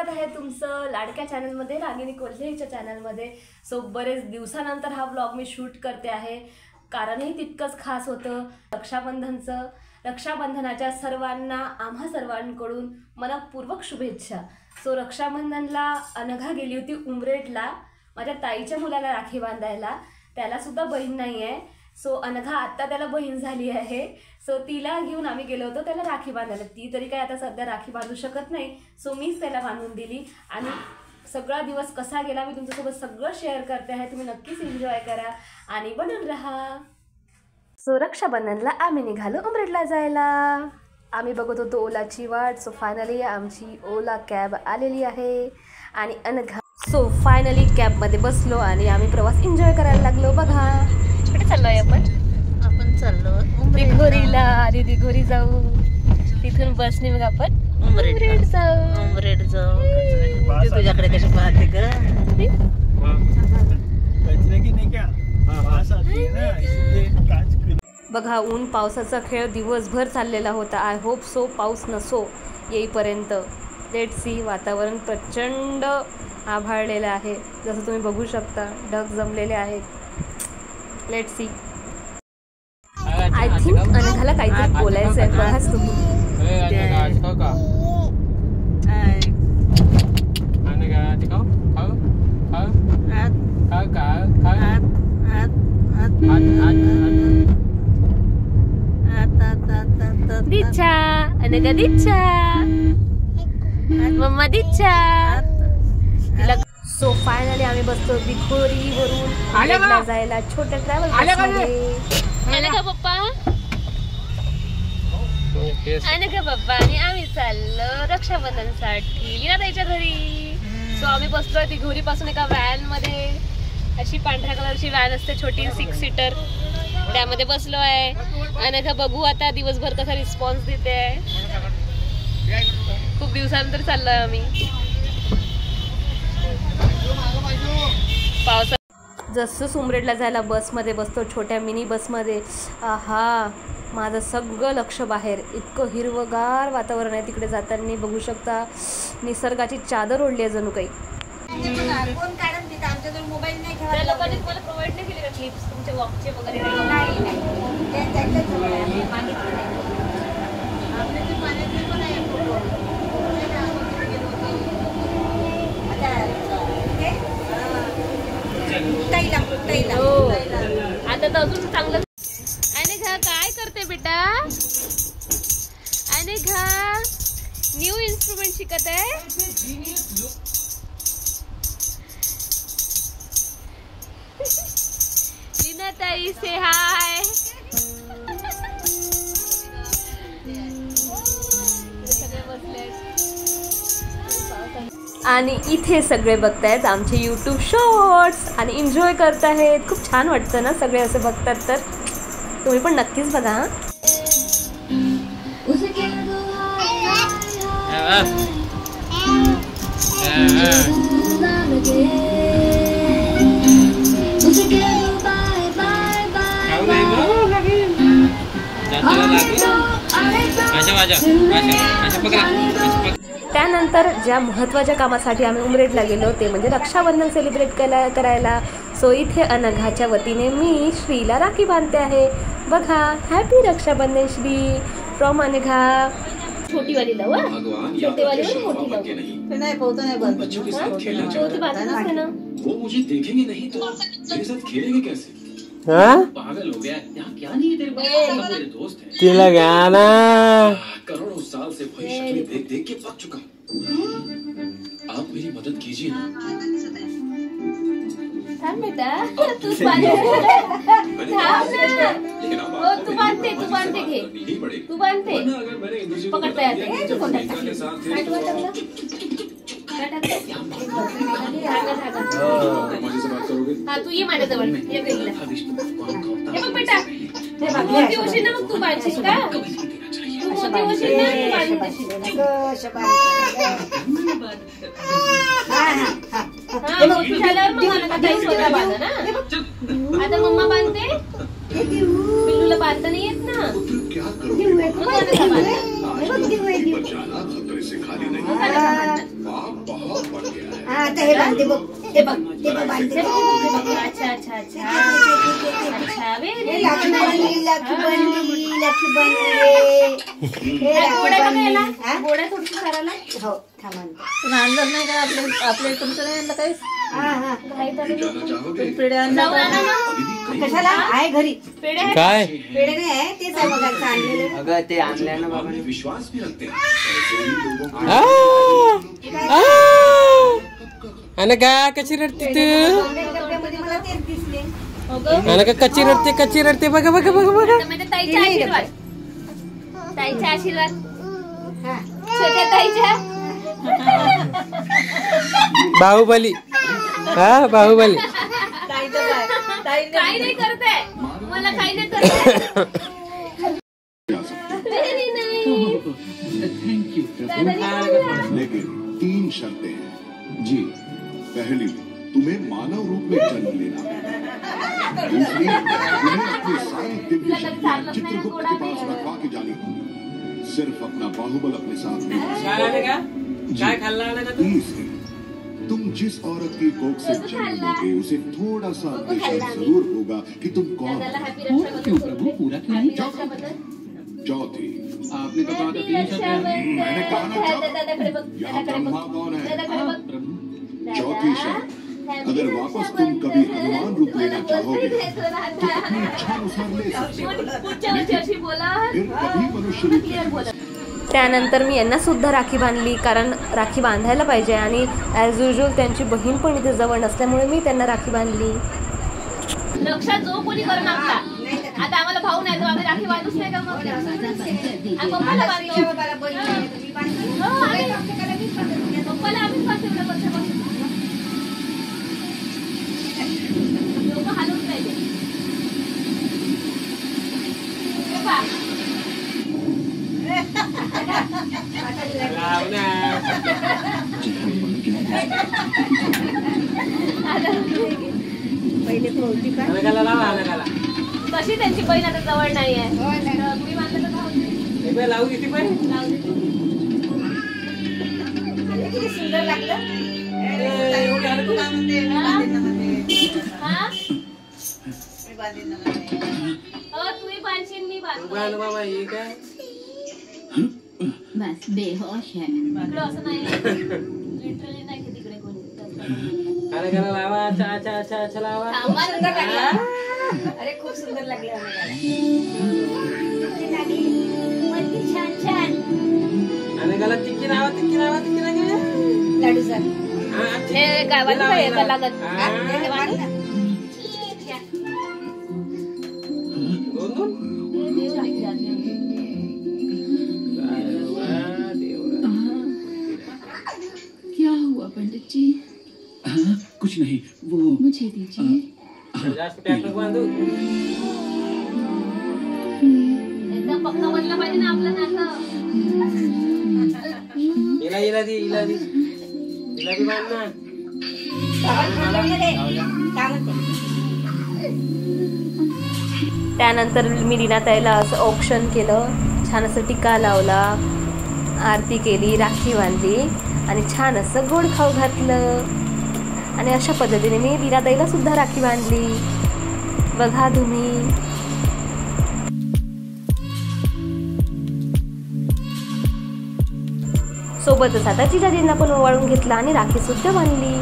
स्वागत आहे तुमचं लाडक्या चॅनलमध्ये, रागिनी कोल्हेच्या चॅनलमध्ये। सो बरेच दिवसानंतर हा व्लॉग मी शूट करते आहे, कारणही तितकंच खास होतं रक्षाबंधनचं। रक्षाबंधनाच्या सर्वांना आम्हा सर्वांकडून मनपूर्वक शुभेच्छा। सो रक्षाबंधनला अनघा गेली होती उमरेडला माझ्या ताईच्या मुलाला राखी बांधायला, त्याला सुद्धा बहीण नाही आहे। सो अनघा आता त्याला बहीण झाली आहे, सो तिला घेऊन आम्ही गेलो होतो त्याला राखी बांधायला। ती तरी काय आता सध्या राखी बांधू शकत नाही, सो मीच त्याला बांधून दिली आणि सगळा दिवस कसा गेला मी तुमच्यासोबत सगळं शेअर करते आहे। तुम्ही नक्कीच एन्जॉय करा आणि बनून राहा। सो रक्षाबंधनला आम्ही निघालो उमरेडला जायला। आम्ही बघत होतो ओलाची वाट। सो फायनली आमची ओला कॅब आलेली आहे आणि अनघा सो फायनली कॅबमध्ये बसलो आणि आम्ही प्रवास एन्जॉय करायला लागलो। बघा कुठे चाललोय आपण चाललो दिघोरीला आणि दिघोरी जाऊ, तिथून बसने मग आपण उमरेड जाऊ। तुझ्याकडे कशी पाहते का बघा ऊन पावसाचा खेळ दिवसभर चाललेला होता। आय होप सो पाऊस नसो येईपर्यंत। लेट सी, वातावरण प्रचंड आभाळलेलं आहे, जसं तुम्ही बघू शकता ढग जमलेले आहेत। Let see. आय थिंक अनघाला काहीतरी बोलायचं आहे, बघाच तुम्ही। दिच्छा अनघा दिच्छा मम्मा दिच्छा तिला। सो फायनली आम्ही बसतो दिघोरीवरून जायला छोट्या ट्रॅव्हल अनघा पप्पा आणि आम्ही चाललो रक्षाबंधनसाठी लीनाताईच्या घरी। सो आम्ही बसलोय दिघोरी पासून एका व्हॅन मध्ये, अशी पांढऱ्या कलरची व्हॅन असते छोटी 6 सीटर, त्यामध्ये बसलो आहे। अनघा बघू आता दिवसभर कसा रिस्पॉन्स देते आहे। खूप दिवसानंतर चाललोय आम्ही पावसात। जसं उमरेडला जायला बसमध्ये बसतो छोट्या मिनी बसमध्ये, आहा माझं सगळं लक्ष बाहेर। इतकं हिरवगार वातावरण आहे तिकडे जाताना, बघू शकता निसर्गाची चादर ओढली आहे जणू काही। मोबाईल नाही त्या लोकांनी तुम्हाला प्रोव्हाइड नाही केले का क्लिप्स तुमचे वॉकचे वगैरे? आता तर अजून चांगलं। अनघा काय करते बेटा? अनघा न्यू इन्स्ट्रुमेंट शिकत आहे। लीनाताई से हाय। आणि इथे सगळे बघतायत आमचे यूट्यूब शॉर्ट्स आणि एन्जॉय करत आहेत। खूप छान वाटतं ना सगळे असे बघतात, तर तुम्ही पण नक्कीच बघा। त्यानंतर ज्या महत्त्वाच्या कामासाठी आम्ही उमरेडला गेलो ते म्हणजे रक्षाबंधन सेलिब्रेट करायला। सो इथे अनघाच्या वतीने मी श्रीला राखी बांधते आहे। बघा हॅपी रक्षाबंधन श्री फ्रॉम अनघा। छोटी वाली लावू, छोटी वाली मोठी लावू नाही पोहतो नाही बंद छोटी बांधत असते ना। वो मुझे देखेंगे नहीं तो मेरे साथ खेलेंगे कैसे? पागल हो गया, यहाँ क्या नहीं है तेरे पास? मेरे दोस्त हैं। तिला गाना करोड़ों साल से वही शक्लें देख देख के पक चुका हूँ। आप मेरी मदद कीजिए ना। बेटा तू बांधते, तू बांधते घे, तू बांधते पकडता येते। हाँ तू ये माझ्या जवळ ये बेटा, मोठी होशील ना मग तू बांधशील का? तू मोठी होशील ना तू बांधशील। हाँ मोठी झाल्यावर मग मला काही स्वतः बांधा ना। आता मम्मा बांधते, पिल्लूला बांधता नाही येत ना। आता हे बांधते बघ, हे बघ, हे बघ बांधते. अच्छा अच्छा अच्छा अच्छा हे राखी बांधली, राखी बांधली, राखी बांधली. हे राखी बांधली. हा? गोड्या थोडीशी करायला हो, थांब आणते. तुम्ही आणलं नाही का आपल्या तुमचं नाही आणलं काहीच हा हा. जाना चाहोगे पेढे आणलं जाऊन आणा ना. कशाला आहे घरी पेढे आहेत. काय पेढे नाही आहे, तेच आहे बघा आणलेले. अगं ते आणलंय ना बाबा. में विश्वास भी रखते हैं ऐसे ही लोगों को अनका कशी रडते तू डब्यामध्ये मला तेच दिसले. अनका कच्ची रडते बघा बघा बघा बघा म्हणजे ताईचा आशीर्वाद, ताईचा आशीर्वाद, हा. छोट्या ताईच्या. बाहुबली हा बाहुबली काही नाही करते, मला काही नाही करते. नाही, नाही. थैंक यू लेकिन 3 शर्तें हैं जी. पहली, तुम्हें मानव रूप में जन्म लेना है. दूसरी, तुम्हें अपनी सारी दिव्य शक्तियां चित्रगुप्त के पास रखवा के जानी होगी. सिर्फ अपना बाहुबल अपने साथ नहीं. काय खाल्ला का तू तीसरी, तुम जिस औरत की कोख से जन्म लोगे उसे थोड़ा सा अंदेशा जरूर होगा कि तुम कौन दादाला हो. हॅपी रक्षाबंधन. क्यों प्रभु पूरा क्यों नहीं रक्षाबंधन. चौथी, आपने तो कहा था 3 शर्तें हैं. मैंने कहा ना चौथी. दादाकडे बघ, यहाँ दादाकडे बघ, ब्रह्मा कौन है? दादाकडे बघ. प्रभु चौथी शर्त, अगर वापस तुम कभी हनुमान रूप लेना चाहोगे तो अपनी इच्छा अनुसार ले सकते हो. पुढच्या वर्षी अशी बोला. फिर कभी मनुष्य रूप क्लिअर बोला. त्यानंतर मी यांना सुद्धा राखी बांधली, कारण राखी बांधायला पाहिजे आणि ॲज युजल त्यांची बहीण पण इथे जवळ नसल्यामुळे मी त्यांना राखी बांधली. रक्षा जो कोणी करून आपला, आता आम्हाला भाऊ नाही तर आम्ही राखी बांधूच नाही का मग. आम्ही पप्पाला बांधतो. हो, पप्पाला आम्हीच बांधतो एवढ्या वर्षापासून. लोक हालूच नाही ते. पप्पा. कशी त्यांची बहीण आता जवळ नाहीये. तुम्ही बांधलं तर भाऊ दे. लावू किती पण लावू दे. किती सुंदर लागलं. हा? तुम्ही बांधशील, मी बांधतो. बाबा हे काय बस बेहोश आहे. इकडं असं नाही, लिटरली नाही की तिकडे कोणी. अरे गला लावा चा चा चा चा लावा थांबा ना. अरे खूप सुंदर लागले आम्हाला. छान छान. आणि गला तिक्की लावा लाडू सर. हे गावाला काय का लागत. क्या हुआ पंडित जी? हाँ, कुछ नहीं वो मुझे दीजिए. जास्त ट्रॅक्टर बांधू एकदम पक्का बनला पाहिजे ना आपलं नातं. इला बी बांध ना. त्यानंतर मी लीनाताईला असं ऑप्शन केलं, छान असं टिका लावला, आरती केली, राखी बांधली आणि छान असं गोड खाऊ घातलं. आणि अशा पद्धतीने मी लीनाताईला सुद्धा राखी बांधली. बघा तुम्ही. सोबतच आता जिजाजींना पण ओवाळून घेतला आणि राखी सुद्धा बांधली.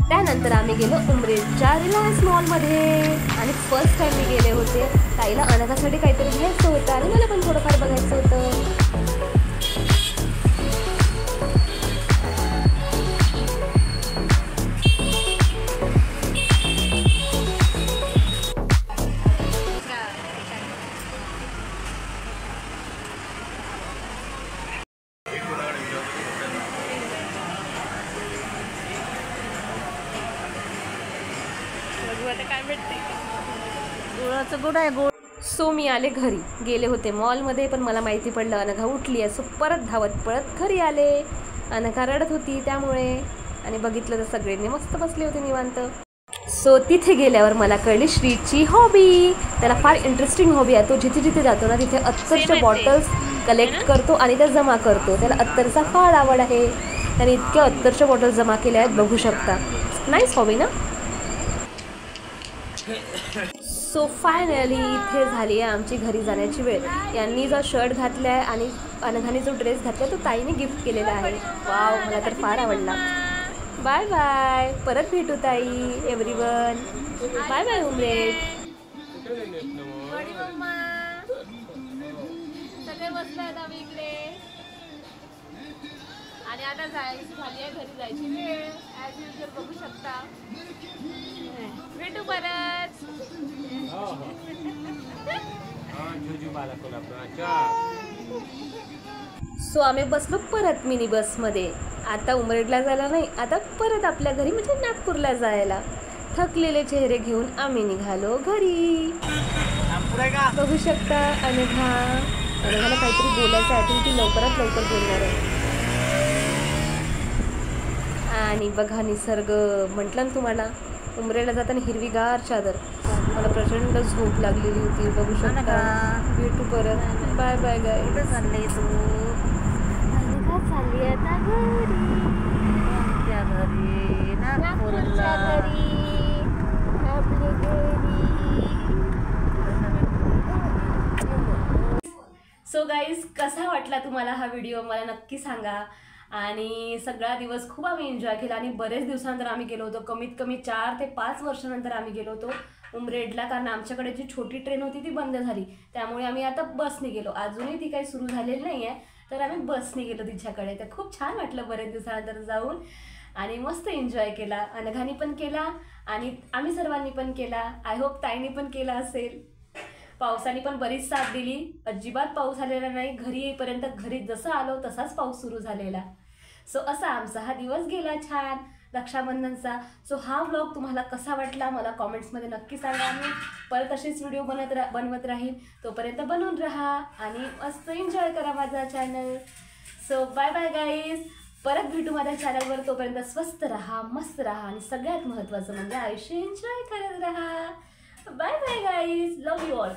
त्यानंतर आम्ही गेलो उमरेच्या रिलायन्स मॉलमध्ये आणि फर्स्ट टाइम मी गेले होते. ताईला अनाथासाठी काहीतरी घ्यायचं होतं आणि मला पण थोडंफार बघायचं होतं. सो मी आले घरी. गेले होते मॉलमध्ये, पण मला माहिती पडलं अनघा उठली आहे. सो परत धावत पळत घरी आले. अनघा रडत होती त्यामुळे. आणि बघितलं तर सगळ्यांनी मस्त बसले होते निवांत. सो तिथे गेल्यावर मला कळली श्रीची हॉबी. त्याला फार इंटरेस्टिंग हॉबी आहे. तो जिथे जिथे जातो ना तिथे अत्तरच्या बॉटल्स कलेक्ट करतो आणि त्या जमा करतो. त्याला अत्तरचा फार आवड आहे. त्याने इतक्या अत्तरच्या बॉटल्स जमा केल्या आहेत, बघू शकता. नाईस हॉबी ना. सो फायनली इथे झाली आहे आमची घरी जाण्याची वेळ. यांनी जो शर्ट घातला आहे आणि अनघाने जो ड्रेस घातला तो ताईने गिफ्ट केलेला आहे. वाव, मला तर फार आवडला. बाय बाय, परत भेटू ताई. Everyone bye bye. उमरेट सगळे बसले आहेत आम्ही इकडे. आणि आता झाली आहे घरी जायची वेळ. ॲज युजल बघू शकता. भेटू परत. सो आम्ही बसलो परत मिनी बसमध्ये. आता उमरेडला जायला नाही, आता परत आपल्या घरी म्हणजे नागपूरला जायला. थकलेले चेहरे घेऊन आम्ही निघालो घरी. बघू शकता अनघाला काहीतरी बोलायचं आहे. ती लवकरात लवकर बोलणार आहे. आणि बघा निसर्ग म्हटलं ना तुम्हाला. उमरेला जाताना हिरवीगार चादर. मला प्रचंड झोप लागलेली होती. बघू शकता. भेटू परत. बाय बाय गाय. कुठं चालले तू? चालली आता घरी. आमच्या घरी नागपूरला घरी. आपल्या घरी. सो गाईज, कसा वाटला तुम्हाला हा व्हिडिओ मला नक्की सांगा. आणि सगळा दिवस खूप आम्ही एन्जॉय केला. आणि बरेच दिवसानंतर आम्ही गेलो होतो. कमीत कमी 4 ते 5 वर्षानंतर आम्ही गेलो होतो उमरेडला. कारण आमच्याकडे जी छोटी ट्रेन होती ती बंद झाली. त्यामुळे आम्ही आता बसने गेलो. अजूनही ती काही सुरू झालेली नाही आहे, तर आम्ही बसने गेलो तिच्याकडे. तर खूप छान वाटलं बरेच दिवसानंतर जाऊन. आणि मस्त एन्जॉय केला. अनघानी पण केला आणि आम्ही सर्वांनी पण केला. आय होप ताईनी पण केला असेल. पावसाने पण बरीच साथ दिली. अजिबात पाऊस आलेला नाही. घरी येईपर्यंत घरी जसं आलो तसाच पाऊस सुरू झालेला. सो असा आमचा हा दिवस गेला छान रक्षाबंधनचा. सो हा व्लॉग तुम्हाला कसा वाटला मला कॉमेंट्समध्ये नक्की सांगा. मी परत असेच व्हिडिओ बनवत राहीन. तोपर्यंत बनवून राहा आणि मस्त एन्जॉय करा माझा channel. So bye bye guys. परत भेटू माझ्या चॅनलवर. तोपर्यंत स्वस्त राहा, मस्त राहा आणि सगळ्यात महत्त्वाचं म्हणजे आयुष्य एन्जॉय करत राहा. Bye bye guys. Love you all.